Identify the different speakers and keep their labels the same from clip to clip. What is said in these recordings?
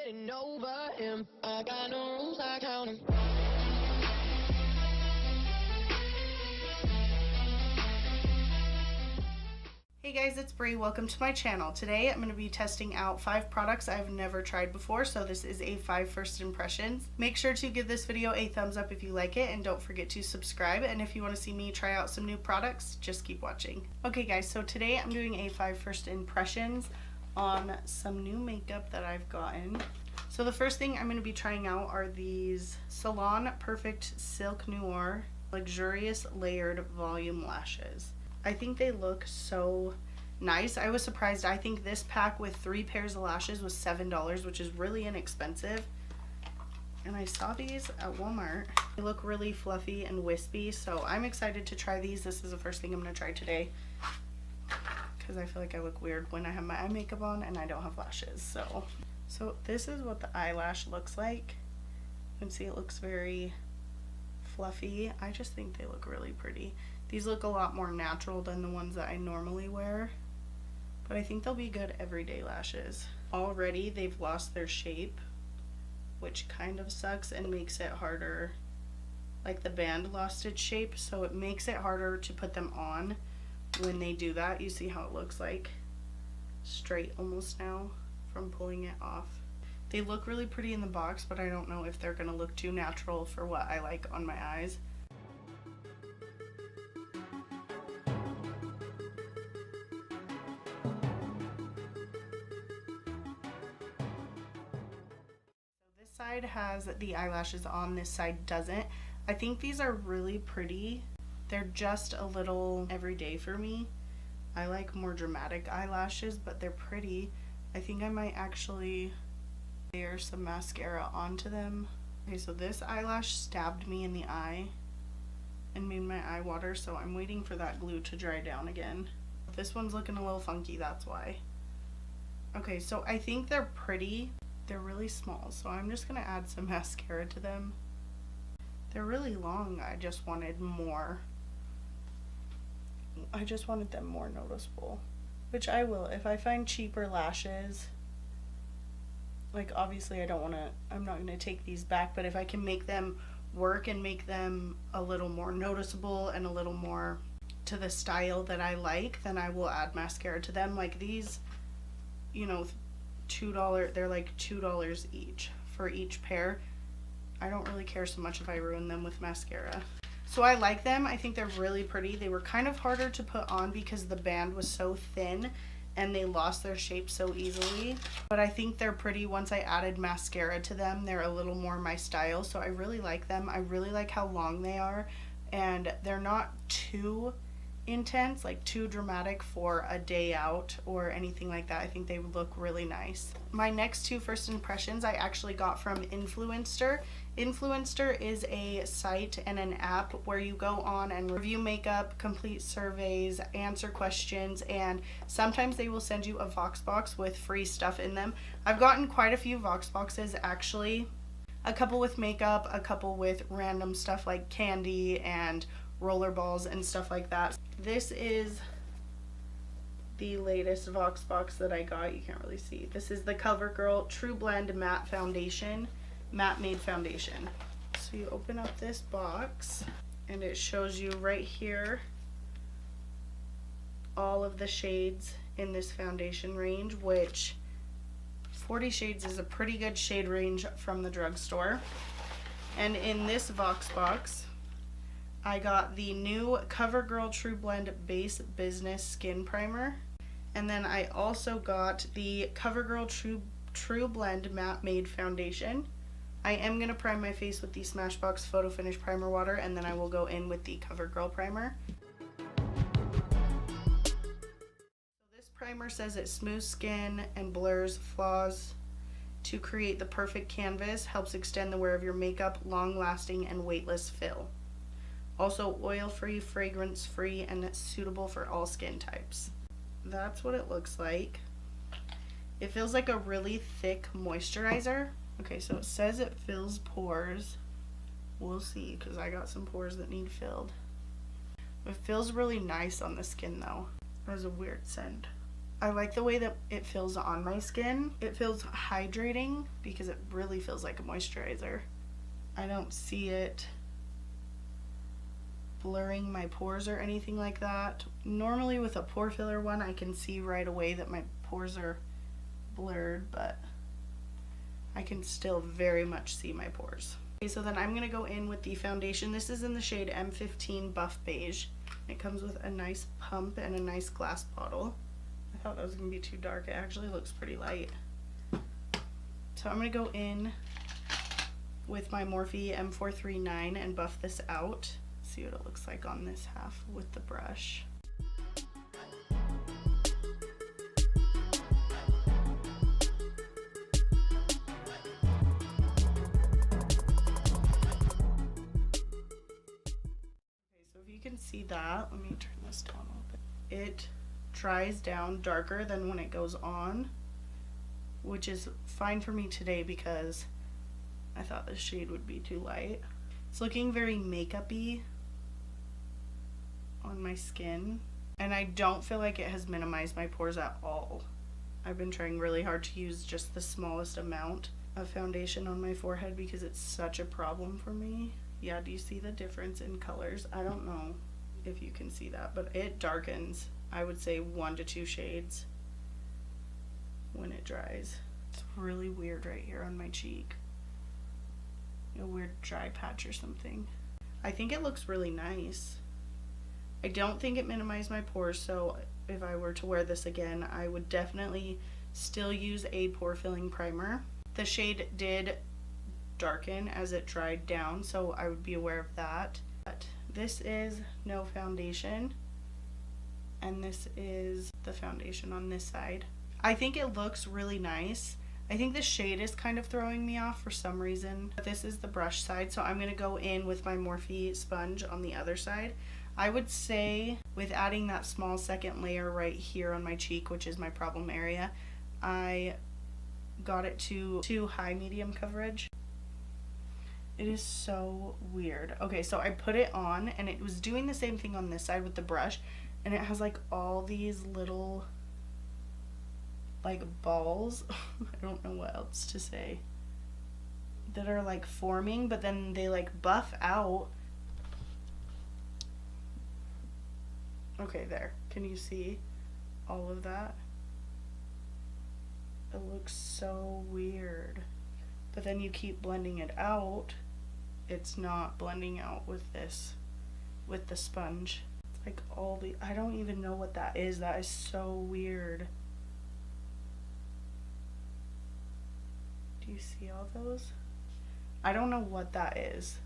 Speaker 1: getting over him. I got no rules, I count 'em.
Speaker 2: Hey guys, it's Bree. Welcome to my channel. Today I'm going to be testing out 5 products I've never tried before, so this is a 5 first impressions. Make sure to give this video a thumbs up if you like it, and don't forget to subscribe. And if you want to see me try out some new products, just keep watching. Okay guys, so today I'm doing a 5 first impressions on some new makeup that I've gotten. So the first thing I'm going to be trying out are these Salon Perfect Silk Noir Luxurious Layered Volume Lashes. I think they look so nice. I was surprised. I think this pack with 3 pairs of lashes was $7, which is really inexpensive. And I saw these at Walmart. They look really fluffy and wispy, so I'm excited to try these. This is the first thing I'm going to try today, because I feel like I look weird when I have my eye makeup on and I don't have lashes. So this is what the eyelash looks like. You can see it looks very fluffy. I just think they look really pretty. These look a lot more natural than the ones that I normally wear, but I think they'll be good everyday lashes. Already they've lost their shape, which kind of sucks and makes it harder. Like the band lost its shape, so it makes it harder to put them on when they do that. You see how it looks like straight almost now from pulling it off. They look really pretty in the box, but I don't know if they're gonna look too natural for what I like on my eyes. Side has the eyelashes on, this side doesn't. I think these are really pretty. They're just a little everyday for me. I like more dramatic eyelashes, but they're pretty. I think I might actually layer some mascara onto them. Okay, so this eyelash stabbed me in the eye and made my eye water, so I'm waiting for that glue to dry down again. This one's looking a little funky, that's why. Okay, so I think they're pretty. They're really small, so I'm just gonna add some mascara to them. They're really long. I just wanted more. I just wanted them more noticeable, which I will. If I find cheaper lashes, like obviously I'm not gonna take these back, but if I can make them work and make them a little more noticeable and a little more to the style that I like, then I will add mascara to them. Like these, you know, $2, they're like $2 each for each pair. I don't really care so much if I ruin them with mascara. So I like them. I think they're really pretty. They were kind of harder to put on because the band was so thin and they lost their shape so easily, but I think they're pretty. Once I added mascara to them, they're a little more my style, so I really like them. I really like how long they are, and they're not too intense, like too dramatic for a day out or anything like that. I think they look really nice. My next 2 first impressions I actually got from Influenster. Influenster is a site and an app where you go on and review makeup, complete surveys, answer questions, and sometimes they will send you a VOXBOX with free stuff in them. I've gotten quite a few VOXBOXes actually. A couple with makeup, a couple with random stuff like candy and roller balls and stuff like that. This is the latest VOXBOX that I got. You can't really see. This is the Covergirl Trublend Matte Foundation, Matte Made Foundation. So you open up this box and it shows you right here all of the shades in this foundation range, which 40 shades is a pretty good shade range from the drugstore. And in this VOXBOX I got the new Covergirl Trublend Base Business Skin Primer, and then I also got the Covergirl Trublend Matte Made Foundation. I am going to prime my face with the Smashbox Photo Finish Primer Water, and then I will go in with the Covergirl Primer. So this primer says it smooths skin and blurs flaws to create the perfect canvas, helps extend the wear of your makeup, long-lasting and weightless fill. Also oil-free, fragrance-free, and suitable for all skin types. That's what it looks like. It feels like a really thick moisturizer. Okay, so it says it fills pores. We'll see, because I got some pores that need filled. It feels really nice on the skin though. It has a weird scent. I like the way that it feels on my skin. It feels hydrating because it really feels like a moisturizer. I don't see it blurring my pores or anything like that. Normally with a pore filler one, I can see right away that my pores are blurred, but I can still very much see my pores. Okay, so then I'm going to go in with the foundation. This is in the shade M15 Buff Beige. It comes with a nice pump and a nice glass bottle. I thought that was going to be too dark. It actually looks pretty light. So I'm going to go in with my Morphe M439 and buff this out. See what it looks like on this half with the brush. You can see that. Let me turn this down a little bit. It dries down darker than when it goes on, which is fine for me today because I thought this shade would be too light. It's looking very makeup-y on my skin, and I don't feel like it has minimized my pores at all. I've been trying really hard to use just the smallest amount of foundation on my forehead because it's such a problem for me. Yeah, do you see the difference in colors? I don't know if you can see that, but it darkens, I would say 1 to 2 shades when it dries. It's really weird right here on my cheek. A weird dry patch or something. I think it looks really nice. I don't think it minimized my pores, so if I were to wear this again, I would definitely still use a pore filling primer. The shade did darken as it dried down, so I would be aware of that. But this is no foundation, and this is the foundation on this side. I think it looks really nice. I think the shade is kind of throwing me off for some reason. But this is the brush side, so I'm going to go in with my Morphe sponge on the other side. I would say with adding that small second layer right here on my cheek, which is my problem area, I got it to high medium coverage. It is so weird. Okay, so I put it on and it was doing the same thing on this side with the brush, and it has like all these little like balls I don't know what else to say, that are like forming, but then they like buff out. Okay, there. Can you see all of that? It looks so weird. But then you keep blending it out, it's not blending out with this, with the sponge. It's like all the, I don't even know what that is. That is so weird. Do you see all those? I don't know what that is.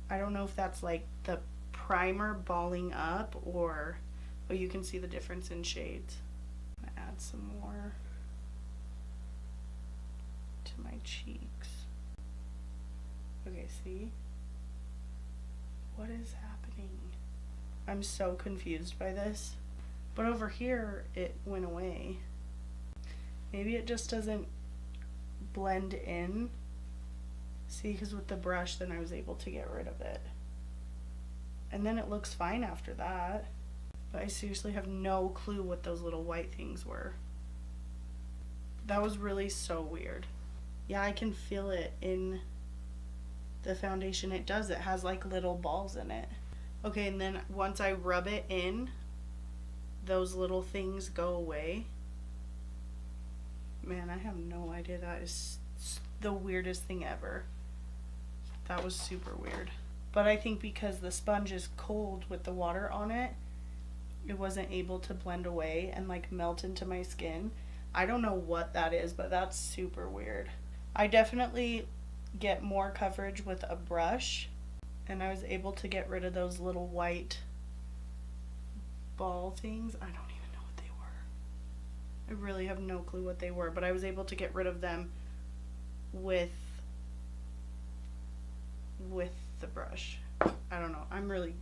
Speaker 2: I don't know if that's like the primer balling up or, oh, you can see the difference in shades. I'm gonna add some more to my cheeks. Okay, see? What is happening? I'm so confused by this. But over here, it went away. Maybe it just doesn't blend in. See, because with the brush, then I was able to get rid of it. And then it looks fine after that. But I seriously have no clue what those little white things were. That was really so weird. Yeah, I can feel it in the foundation. It does. It has like little balls in it. Okay, and then once I rub it in, those little things go away. Man, I have no idea. That is the weirdest thing ever. That was super weird. But I think because the sponge is cold with the water on it, it wasn't able to blend away and like melt into my skin. I don't know what that is, but that's super weird. I definitely get more coverage with a brush, and I was able to get rid of those little white ball things. I don't even know what they were. I really have no clue what they were, but I was able to get rid of them with the brush. I don't know. I'm really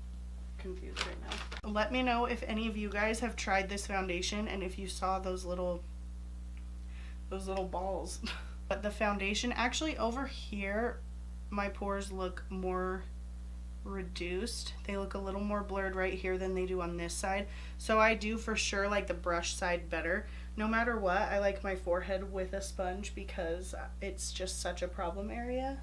Speaker 2: confused right now. Let me know if any of you guys have tried this foundation and if you saw those little balls. But the foundation, actually over here, my pores look more reduced. They look a little more blurred right here than they do on this side. So I do for sure like the brush side better. No matter what, I like my forehead with a sponge because it's just such a problem area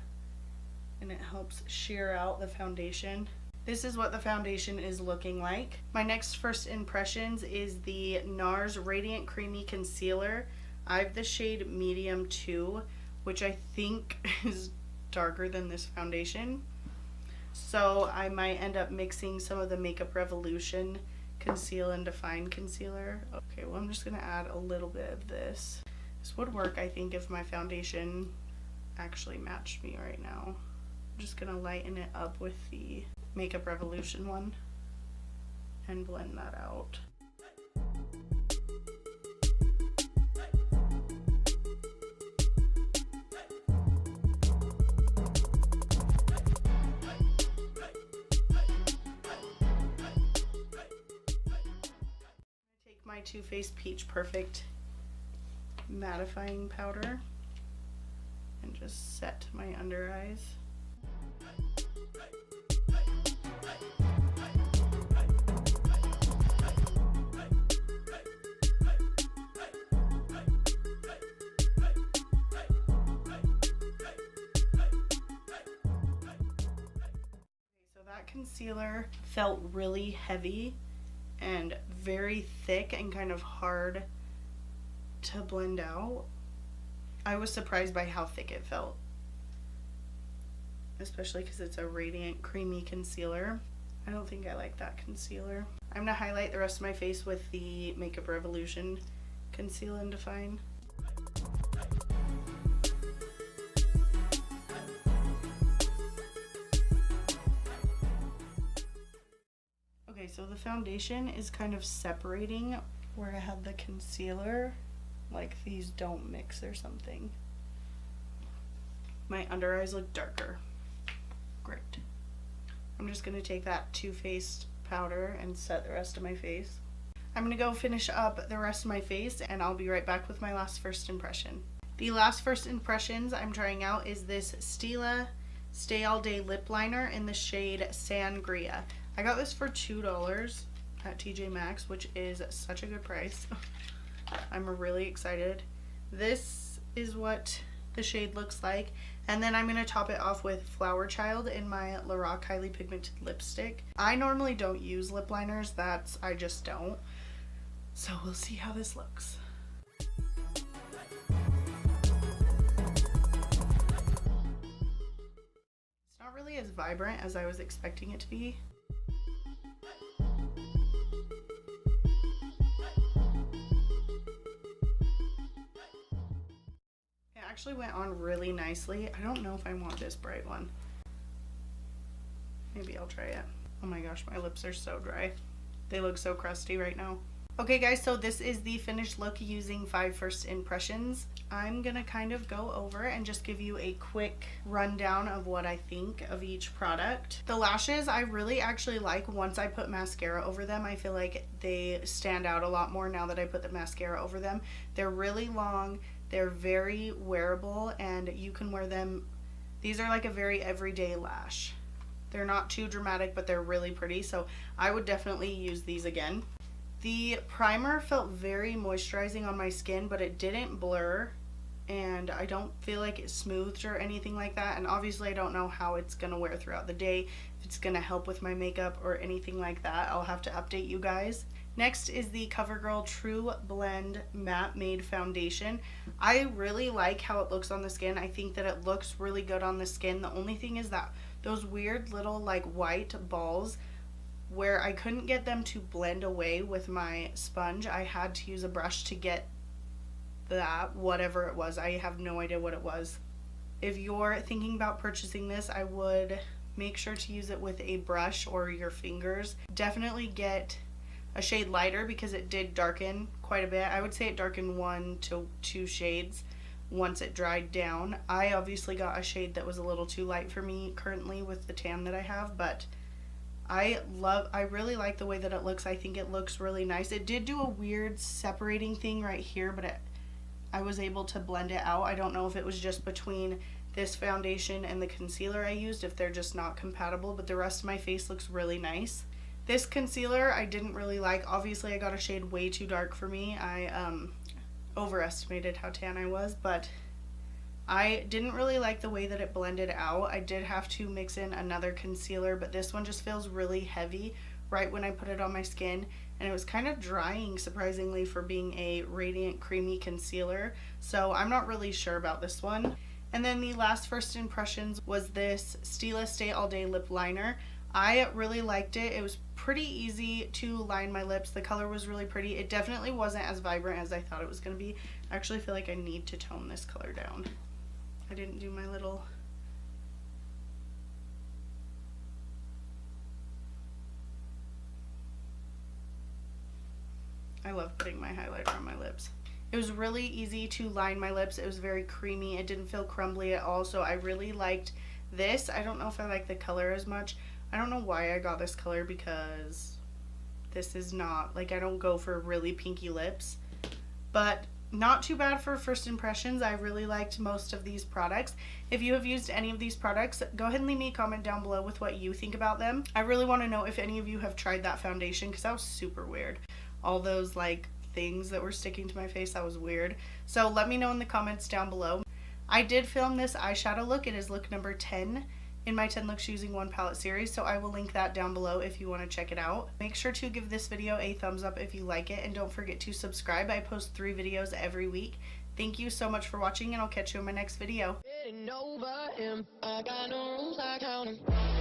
Speaker 2: and it helps sheer out the foundation. This is what the foundation is looking like. My next first impressions is the Nars Radiant Creamy Concealer. I have the shade Medium 2, which I think is darker than this foundation. So I might end up mixing some of the Makeup Revolution Conceal and Define Concealer. Okay, well I'm just going to add a little bit of this. This would work, I think, if my foundation actually matched me right now. I'm just going to lighten it up with the Makeup Revolution one and blend that out. My Too Faced Peach Perfect mattifying powder and just set my under eyes. So that concealer felt really heavy and very thick and kind of hard to blend out. I was surprised by how thick it felt, especially because it's a radiant creamy concealer. I don't think I like that concealer. I'm gonna highlight the rest of my face with the Makeup Revolution Conceal and Define. Okay, so the foundation is kind of separating where I had the concealer, like these don't mix or something. My under eyes look darker. Great. I'm just going to take that Too Faced powder and set the rest of my face. I'm going to go finish up the rest of my face and I'll be right back with my last first impression. The last first impressions I'm trying out is this Stila Stay All Day Lip Liner in the shade Sangria. I got this for $2 at TJ Maxx, which is such a good price. I'm really excited. This is what the shade looks like. And then I'm going to top it off with Flower Child in my Lorac Highly Pigmented Lipstick. I normally don't use lip liners. I just don't. So we'll see how this looks. It's not really as vibrant as I was expecting it to be. Actually went on really nicely. I don't know if I want this bright one. Maybe I'll try it. Oh my gosh, my lips are so dry. They look so crusty right now. Okay guys, so this is the finished look using 5 first impressions. I'm gonna kind of go over and just give you a quick rundown of what I think of each product. The lashes I really actually like once I put mascara over them. I feel like they stand out a lot more now that I put the mascara over them. They're really long. They're very wearable and you can wear them. These are like a very everyday lash. They're not too dramatic, but they're really pretty. So I would definitely use these again. The primer felt very moisturizing on my skin, but it didn't blur and I don't feel like it smoothed or anything like that. And obviously I don't know how it's gonna wear throughout the day, if it's gonna help with my makeup or anything like that. I'll have to update you guys. Next is the Covergirl Trublend Matte Made Foundation. I really like how it looks on the skin. I think that it looks really good on the skin. The only thing is that those weird little like white balls, where I couldn't get them to blend away with my sponge, I had to use a brush to get that, whatever it was. I have no idea what it was. If you're thinking about purchasing this, I would make sure to use it with a brush or your fingers. Definitely get a shade lighter because it did darken quite a bit. I would say it darkened 1 to 2 shades once it dried down. I obviously got a shade that was a little too light for me currently with the tan that I have, but I really like the way that it looks. I think it looks really nice. It did do a weird separating thing right here, but I was able to blend it out. I don't know if it was just between this foundation and the concealer I used if they're just not compatible, but the rest of my face looks really nice. This concealer I didn't really like. Obviously I got a shade way too dark for me. I overestimated how tan I was, but I didn't really like the way that it blended out. I did have to mix in another concealer, but this one just feels really heavy right when I put it on my skin, and it was kind of drying surprisingly for being a radiant creamy concealer, so I'm not really sure about this one. And then the last first impressions was this Stila Stay All Day Lip Liner. I really liked it. It was pretty easy to line my lips. The color was really pretty. It definitely wasn't as vibrant as I thought it was going to be. I actually feel like I need to tone this color down. I didn't do my little... I love putting my highlighter on my lips. It was really easy to line my lips. It was very creamy. It didn't feel crumbly at all, so I really liked this. I don't know if I like the color as much. I don't know why I got this color because this is not, like, I don't go for really pinky lips, but not too bad for first impressions. I really liked most of these products. If you have used any of these products, go ahead and leave me a comment down below with what you think about them. I really want to know if any of you have tried that foundation because that was super weird. All those like things that were sticking to my face, that was weird. So let me know in the comments down below. I did film this eyeshadow look. It is look number 10 in my 10 looks using one palette series, so I will link that down below if you want to check it out. Make sure to give this video a thumbs up if you like it, and don't forget to subscribe. I post 3 videos every week. Thank you so much for watching, and I'll catch you in my next video.
Speaker 1: Getting over him. I got no rules, I count 'em.